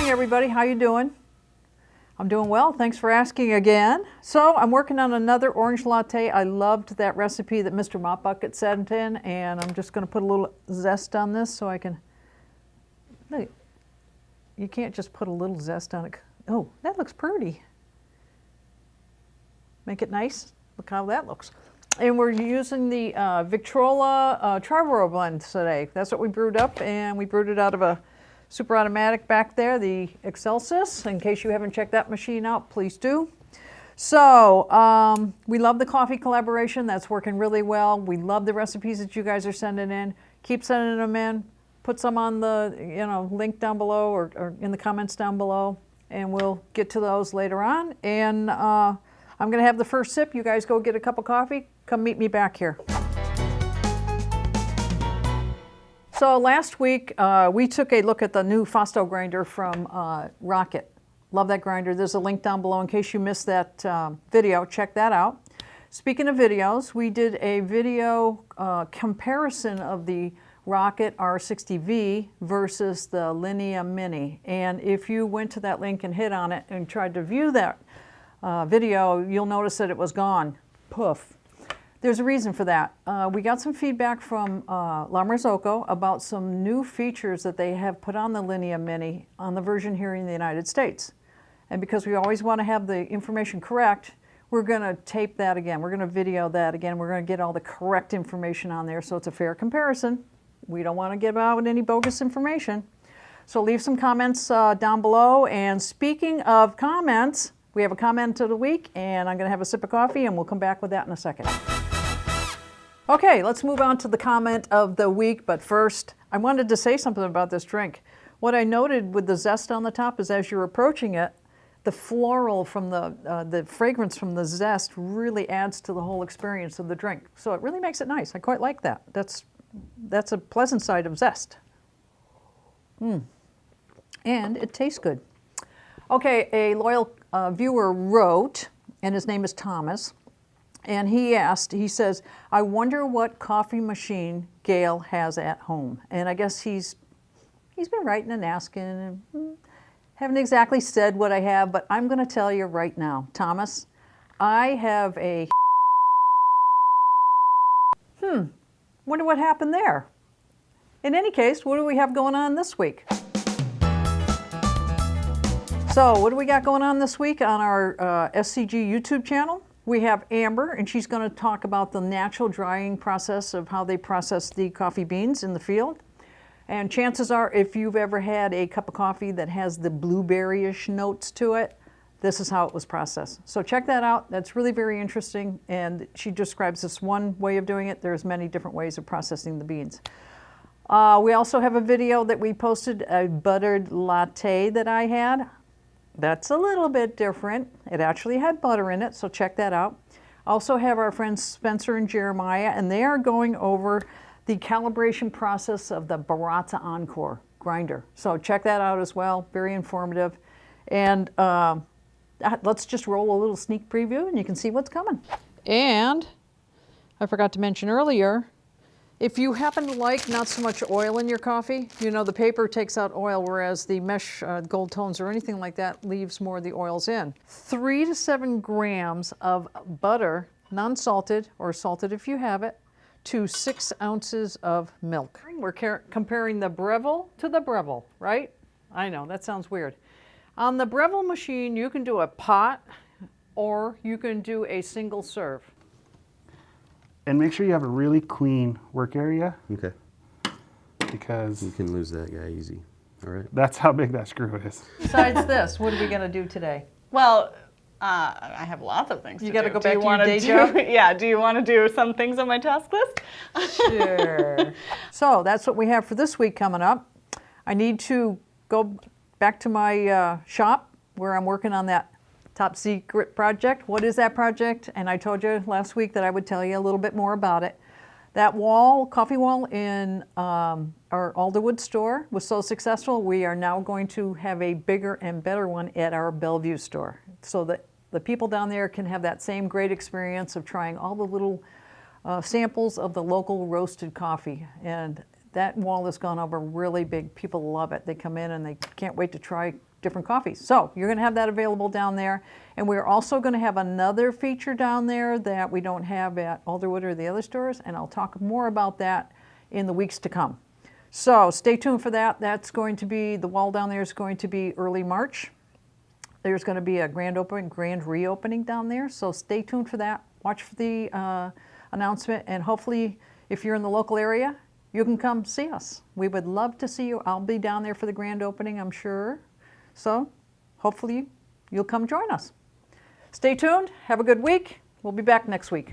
morning, everybody. How you doing? I'm doing well. Thanks for asking again. So I'm working on another orange latte. I loved that recipe that Mr. Mop Bucket sent in, and I'm just going to put a little zest on this so I can. Look, you can't just put a little zest on it. Oh, that looks pretty. Make it nice. Look how that looks. And we're using the Victrola Triborough blend today. That's what we brewed up, and we brewed it out of a super automatic back there, the Xelsis. In case you haven't checked that machine out, please do. So we love the coffee collaboration. That's working really well. We love the recipes that you guys are sending in. Keep sending them in. Put some on the link down below or in the comments down below, and we'll get to those later on. And I'm going to have the first sip. You guys go get a cup of coffee. Come meet me back here. So last week, we took a look at the new Fausto grinder from Rocket. Love that grinder. There's a link down below in case you missed that video. Check that out. Speaking of videos, we did a video comparison of the Rocket R60V versus the Linea Mini. And if you went to that link and hit on it and tried to view that video, you'll notice that it was gone. Poof. There's a reason for that. We got some feedback from La Marzocco about some new features that they have put on the Linea Mini on the version here in the United States. And because we always want to have the information correct, we're going to tape that again. We're going to video that again. We're going to get all the correct information on there so it's a fair comparison. We don't want to give out any bogus information. So leave some comments down below. And speaking of comments, we have a comment of the week, and I'm going to have a sip of coffee, and we'll come back with that in a second. Okay, let's move on to the comment of the week, but first, I wanted to say something about this drink. What I noted with the zest on the top is as you're approaching it, the floral from the fragrance from the zest really adds to the whole experience of the drink. So it really makes it nice. I quite like that. That's a pleasant side of zest. And it tastes good. Okay, a loyal viewer wrote, and his name is Thomas, and he says, I wonder what coffee machine Gail has at home. And I guess he's been writing and asking, and haven't exactly said what I have, but I'm going to tell you right now, Thomas, I have a wonder what happened there. In any case, what do we have going on this week? So what do we got going on this week on our SCG YouTube channel? We have Amber, and she's going to talk about the natural drying process of how they process the coffee beans in the field. And chances are, if you've ever had a cup of coffee that has the blueberry-ish notes to it, this is how it was processed. So check that out. That's really very interesting. And she describes this one way of doing it. There's many different ways of processing the beans. We also have a video that we posted, a buttered latte that I had. That's a little bit different. It actually had butter in it, so check that out. Also have our friends Spencer and Jeremiah, and they are going over the calibration process of the Baratza Encore grinder. So check that out as well. Very informative. And let's just roll a little sneak preview, and you can see what's coming. And I forgot to mention earlier, if you happen to like not so much oil in your coffee, the paper takes out oil, whereas the mesh gold tones or anything like that leaves more of the oils in. 3 to 7 grams of butter, non-salted or salted if you have it, to 6 ounces of milk. We're comparing the Breville to the Breville, right? I know, that sounds weird. On the Breville machine, you can do a pot or you can do a single serve. And make sure you have a really clean work area. Okay. Because you can lose that guy easy. All right. That's how big that screw is. Besides this, what are we going to do today? Well, I have lots of things to do. You got to go back to your day job? Yeah, do you want to do some things on my task list? Sure. So that's what we have for this week coming up. I need to go back to my shop where I'm working on that top secret project. What is that project? And I told you last week that I would tell you a little bit more about it. That wall, coffee wall in our Alderwood store was so successful, we are now going to have a bigger and better one at our Bellevue store so that the people down there can have that same great experience of trying all the little samples of the local roasted coffee. And that wall has gone over really big. People love it. They come in and they can't wait to try different coffees. So you're going to have that available down there. And we're also going to have another feature down there that we don't have at Alderwood or the other stores, and I'll talk more about that in the weeks to come. So stay tuned for that. That's going to be, the wall down there is going to be early March. There's going to be a grand reopening down there, so stay tuned for that. Watch for the announcement, and hopefully if you're in the local area, you can come see us. We would love to see you. I'll be down there for the grand opening, I'm sure. So hopefully you'll come join us. Stay tuned. Have a good week. We'll be back next week.